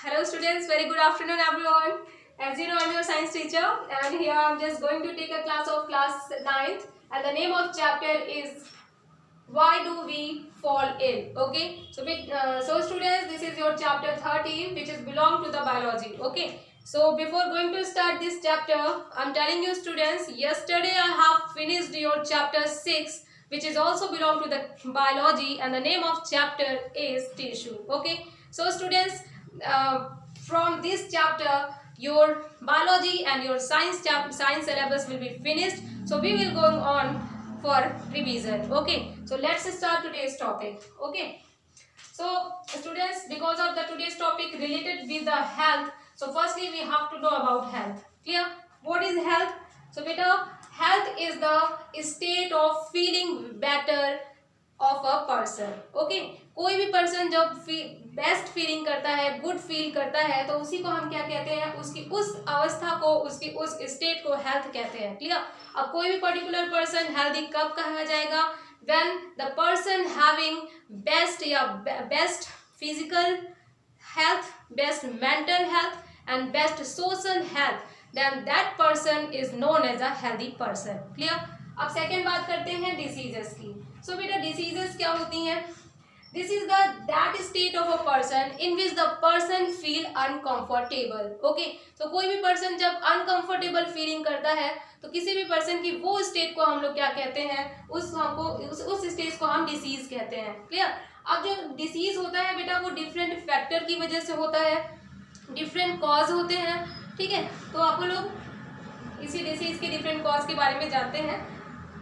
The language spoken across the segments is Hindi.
Hello students, very good afternoon everyone. As you know, I'm your science teacher and here I'm just going to take a class of class 9th and the name of chapter is Why Do We Fall Ill? Okay, so students, this is your chapter 13 which is belong to the biology. Okay, so before going to start this chapter, I'm telling you students, yesterday I have finished your chapter 6 which is also belong to the biology and the name of chapter is tissue. Okay, so students, from this chapter your biology and your science syllabus will be finished, so we will go on for revision. Okay, so let's start today's topic. Okay, so students, because of the today's topic related with the health, so firstly we have to know about health. Clear? What is health? So beta, health is the state of feeling better of a person. Okay, कोई भी पर्सन जब बेस्ट फीलिंग करता है, गुड फील करता है, तो उसी को हम क्या कहते हैं, उसकी उस अवस्था को, उसकी उस स्टेट को हेल्थ कहते हैं. क्लियर? अब कोई भी पर्टिकुलर पर्सन हेल्दी कब कहा जाएगा? When the person having best या best physical health, best mental health and best social health, then that person is known as a healthy person. Clear? अब सेकेंड बात करते हैं डिसीजेस की. सो बेटा डिसीजेस क्या होती हैं? This is that state of a person in which the person feel uncomfortable. Okay, तो कोई भी पर्सन जब अनकंफर्टेबल फीलिंग करता है तो किसी भी पर्सन की वो स्टेट को हम लोग क्या कहते हैं, उस स्टेज को हम डिसीज कहते हैं. क्लियर? अब जो डिसीज होता है बेटा वो डिफरेंट फैक्टर की वजह से होता है, डिफरेंट कॉज होते हैं. ठीक है, तो आप लोग इसी डिसीज के डिफरेंट कॉज के बारे में जानते हैं.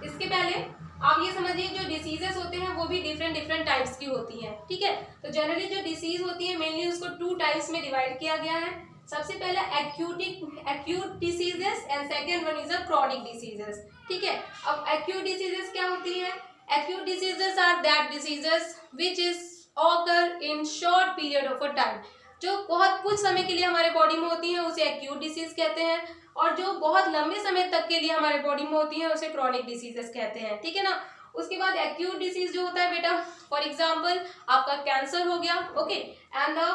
इसके पहले आप ये समझिए जो डिसीजेस होते हैं वो भी डिफरेंट टाइप्स की होती हैं. ठीक है, तो जनरली जो डिसीज होती है मेनली उसको 2 टाइप्स में डिवाइड किया गया है. सबसे पहला acute diseases and second one is a chronic diseases. ठीक है, अब एक्यूट डिसीजेस क्या होती है? Acute diseases are that diseases which is occur in short period of a time. जो बहुत कुछ समय के लिए हमारे बॉडी में होती है उसे एक्यूट डिसीज कहते हैं, और जो बहुत लंबे समय तक के लिए हमारे बॉडी में होती है उसे क्रॉनिक डिसीजेस कहते हैं. ठीक है ना? उसके बाद एक्यूट डिसीज जो होता है बेटा, फॉर एग्जांपल आपका कैंसर हो गया. Okay, and the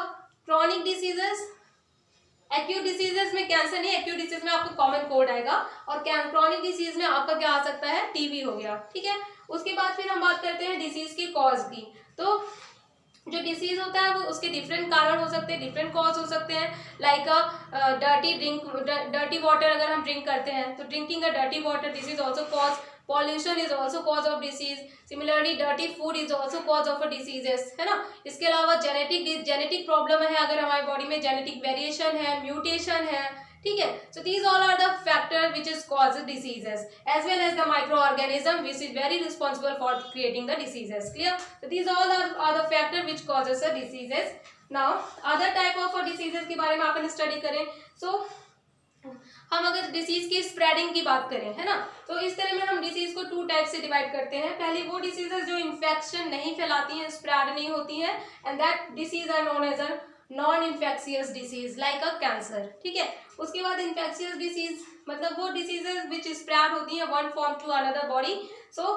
chronic diseases, acute diseases में कैंसर नहीं, एक्यूट डिसीज में आपको कॉमन कोल्ड आएगा, और क्रॉनिक डिसीज में आपका क्या आ सकता है, टीबी हो गया. ठीक है, उसके बाद फिर हम बात करते हैं डिसीज की कॉज की. तो जो डिसीज होता है वो उसके डिफरेंट कारण हो सकते हैं, डिफरेंट कॉज हो सकते हैं. लाइक डर्टी वाटर अगर हम ड्रिंक करते हैं तो drinking a dirty water, this is also cause. Pollution is also cause of disease. Similarly dirty food is also cause of a diseases, है ना? इसके अलावा जेनेटिक प्रॉब्लम है, अगर हमारी बॉडी में जेनेटिक वेरिएशन है, म्यूटेशन है. ठीक है, so these all are the factor which is cause diseases as well as the microorganism which is very responsible for creating the diseases. Clear? so these all are the factor which causes a diseases. now other type of diseases के बारे में अपन स्टडी करें. so हम अगर डिसीज की स्प्रेडिंग की बात करें, है ना, तो इस तरह में हम डिसीज को 2 टाइप से डिवाइड करते हैं. पहली वो डिसीजेस जो इन्फेक्शन नहीं फैलाती हैं, स्प्रेड नहीं होती हैं, and that disease are known as a non infectious disease like a cancer. ठीक है, उसके बाद इन्फेक्शियस डिसीज मतलब वो डिसीजेस विच स्प्रेड होती हैं one form to another body. So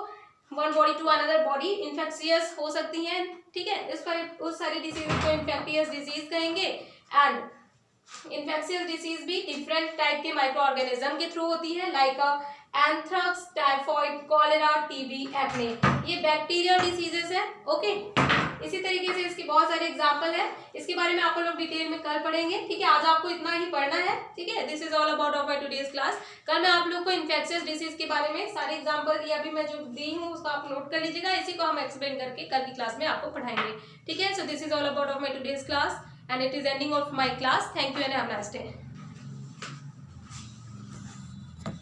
one body to another body infectious हो सकती हैं. ठीक है, उस सारी डिसीज को इन्फेक्टियस डिसीज कहेंगे. एंड इन्फेक्शियस डिसीज भी डिफरेंट टाइप के माइक्रो ऑर्गेनिज्म के थ्रू होती है, like anthrax, typhoid, cholera, TB, acne. ये बैक्टीरियल डिसीजेस है. ओके, इसी तरीके से इसके बहुत सारे एग्जाम्पल है, इसके बारे में आप लोग डिटेल में कल पढ़ेंगे. ठीक है, आज आपको इतना ही पढ़ना है. ठीक है, this is all about of my today's class. कल मैं आप लोग को इन्फेक्शियस डिसीज के बारे में सारे एग्जाम्पल या अभी मैं जो दी हूँ उसको आप नोट कर लीजिएगा. इसी को हम एक्सप्लेन करके कल की क्लास में आपको पढ़ाएंगे. ठीक है, so this is all about of my today's class and it is ending of my class. Thank you and have a nice day.